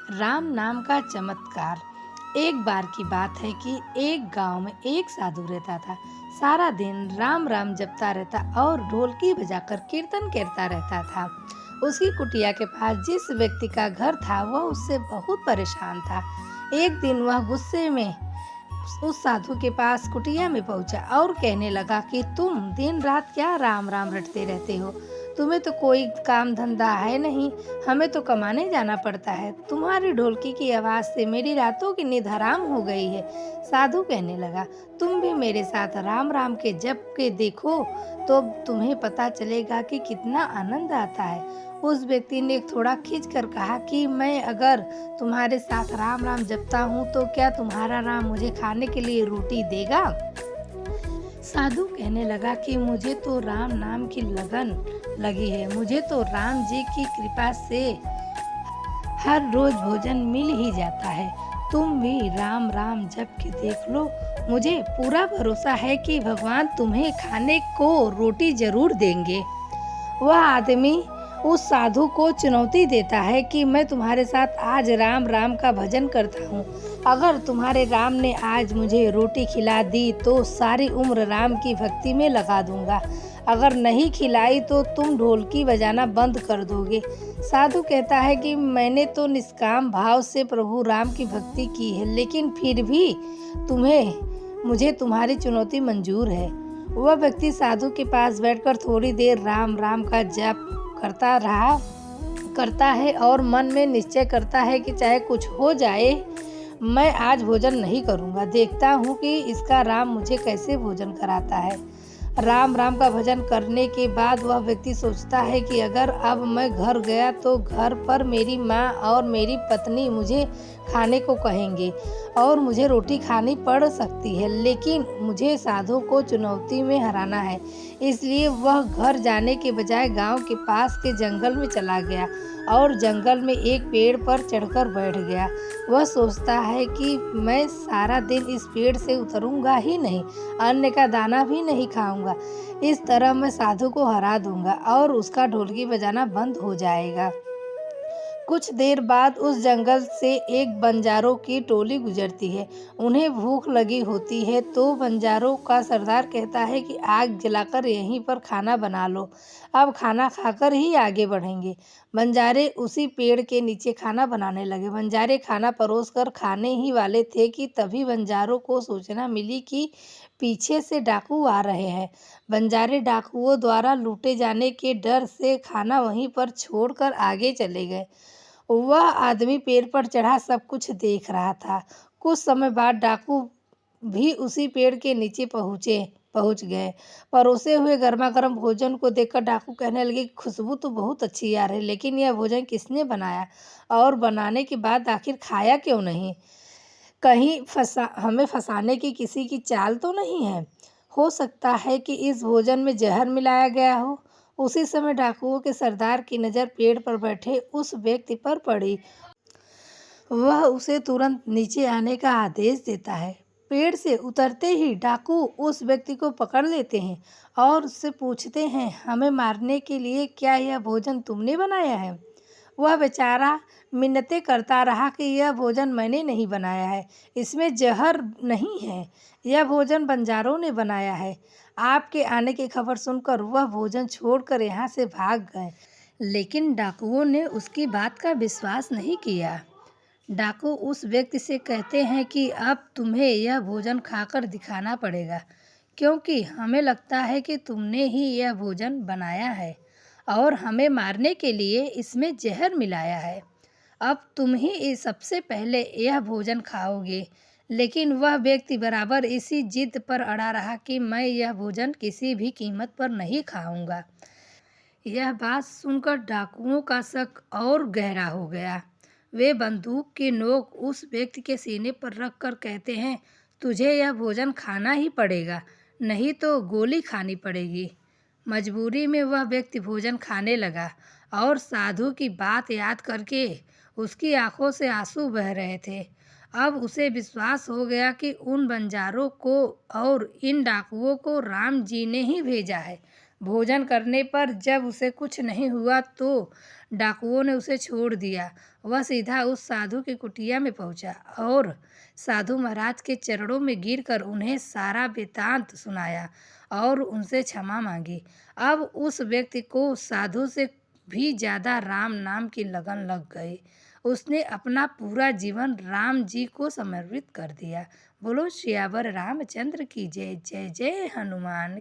राम नाम का चमत्कार। एक बार की बात है कि एक गांव में एक साधु रहता था। सारा दिन राम राम जपता रहता और ढोलकी बजाकर कीर्तन करता रहता था। उसकी कुटिया के पास जिस व्यक्ति का घर था वह उससे बहुत परेशान था। एक दिन वह गुस्से में उस साधु के पास कुटिया में पहुंचा और कहने लगा कि तुम दिन रात क्या राम राम रटते रहते हो। तुम्हें तो कोई काम धंधा है नहीं, हमें तो कमाने जाना पड़ता है। तुम्हारी ढोलकी की आवाज से मेरी रातों की नींद हराम हो गई है। साधु कहने लगा, तुम भी मेरे साथ राम राम के जप के देखो तो तुम्हें पता चलेगा कि कितना आनंद आता है। उस व्यक्ति ने थोड़ा खींच कर कहा कि मैं अगर तुम्हारे साथ राम राम जपता हूँ तो क्या तुम्हारा राम मुझे खाने के लिए रोटी देगा। साधु कहने लगा कि मुझे तो राम नाम की लगन लगी है, मुझे तो राम जी की कृपा से हर रोज भोजन मिल ही जाता है। तुम भी राम राम जप के देख लो, मुझे पूरा भरोसा है कि भगवान तुम्हें खाने को रोटी जरूर देंगे। वह आदमी उस साधु को चुनौती देता है कि मैं तुम्हारे साथ आज राम राम का भजन करता हूँ। अगर तुम्हारे राम ने आज मुझे रोटी खिला दी तो सारी उम्र राम की भक्ति में लगा दूंगा, अगर नहीं खिलाई तो तुम ढोलकी बजाना बंद कर दोगे। साधु कहता है कि मैंने तो निष्काम भाव से प्रभु राम की भक्ति की है, लेकिन फिर भी मुझे तुम्हारी चुनौती मंजूर है। वह व्यक्ति साधु के पास बैठकर थोड़ी देर राम राम का जप करता है और मन में निश्चय करता है कि चाहे कुछ हो जाए मैं आज भोजन नहीं करूंगा, देखता हूँ कि इसका राम मुझे कैसे भोजन कराता है। राम राम का भजन करने के बाद वह व्यक्ति सोचता है कि अगर अब मैं घर गया तो घर पर मेरी माँ और मेरी पत्नी मुझे खाने को कहेंगे और मुझे रोटी खानी पड़ सकती है, लेकिन मुझे साधु को चुनौती में हराना है। इसलिए वह घर जाने के बजाय गांव के पास के जंगल में चला गया और जंगल में एक पेड़ पर चढ़कर बैठ गया। वह सोचता है कि मैं सारा दिन इस पेड़ से उतरूंगा ही नहीं, अन्न का दाना भी नहीं खाऊंगा। इस तरह मैं साधु को हरा दूंगा और उसका ढोलकी बजाना बंद हो जाएगा। कुछ देर बाद उस जंगल से एक बंजारों की टोली गुजरती है। उन्हें भूख लगी होती है तो बंजारों का सरदार कहता है कि आग जलाकर यहीं पर खाना बना लो, अब खाना खाकर ही आगे बढ़ेंगे। बंजारे उसी पेड़ के नीचे खाना बनाने लगे। बंजारे खाना परोसकर खाने ही वाले थे कि तभी बंजारों को सूचना मिली कि पीछे से डाकू आ रहे हैं। बंजारे डाकुओं द्वारा लूटे जाने के डर से खाना वहीं पर छोड़कर आगे चले गए। वह आदमी पेड़ पर चढ़ा सब कुछ देख रहा था। कुछ समय बाद डाकू भी उसी पेड़ के नीचे पहुंच गए। परोसे हुए गर्मा गर्म भोजन को देखकर डाकू कहने लगे, खुशबू तो बहुत अच्छी आ रही है, लेकिन यह भोजन किसने बनाया और बनाने के बाद आखिर खाया क्यों नहीं। कहीं हमें फंसाने की किसी की चाल तो नहीं है। हो सकता है कि इस भोजन में जहर मिलाया गया हो। उसी समय डाकुओं के सरदार की नज़र पेड़ पर बैठे उस व्यक्ति पर पड़ी। वह उसे तुरंत नीचे आने का आदेश देता है। पेड़ से उतरते ही डाकू उस व्यक्ति को पकड़ लेते हैं और उससे पूछते हैं, हमें मारने के लिए क्या यह भोजन तुमने बनाया है। वह बेचारा मिन्नतें करता रहा कि यह भोजन मैंने नहीं बनाया है, इसमें जहर नहीं है, यह भोजन बंजारों ने बनाया है। आपके आने की खबर सुनकर वह भोजन छोड़कर यहाँ से भाग गए, लेकिन डाकुओं ने उसकी बात का विश्वास नहीं किया। डाकू उस व्यक्ति से कहते हैं कि अब तुम्हें यह भोजन खाकर दिखाना पड़ेगा, क्योंकि हमें लगता है कि तुमने ही यह भोजन बनाया है और हमें मारने के लिए इसमें जहर मिलाया है। अब तुम ही सबसे पहले यह भोजन खाओगे। लेकिन वह व्यक्ति बराबर इसी जिद पर अड़ा रहा कि मैं यह भोजन किसी भी कीमत पर नहीं खाऊंगा। यह बात सुनकर डाकुओं का शक और गहरा हो गया। वे बंदूक की नोक उस व्यक्ति के सीने पर रखकर कहते हैं, तुझे यह भोजन खाना ही पड़ेगा, नहीं तो गोली खानी पड़ेगी। मजबूरी में वह व्यक्ति भोजन खाने लगा और साधु की बात याद करके उसकी आंखों से आंसू बह रहे थे। अब उसे विश्वास हो गया कि उन बंजारों को और इन डाकुओं को राम जी ने ही भेजा है। भोजन करने पर जब उसे कुछ नहीं हुआ तो डाकुओं ने उसे छोड़ दिया। वह सीधा उस साधु की कुटिया में पहुंचा और साधु महाराज के चरणों में गिरकर उन्हें सारा वृत्तांत सुनाया और उनसे क्षमा मांगी। अब उस व्यक्ति को साधु से भी ज्यादा राम नाम की लगन लग गई। उसने अपना पूरा जीवन राम जी को समर्पित कर दिया। बोलो सियावर रामचंद्र की जय। जय जय हनुमान।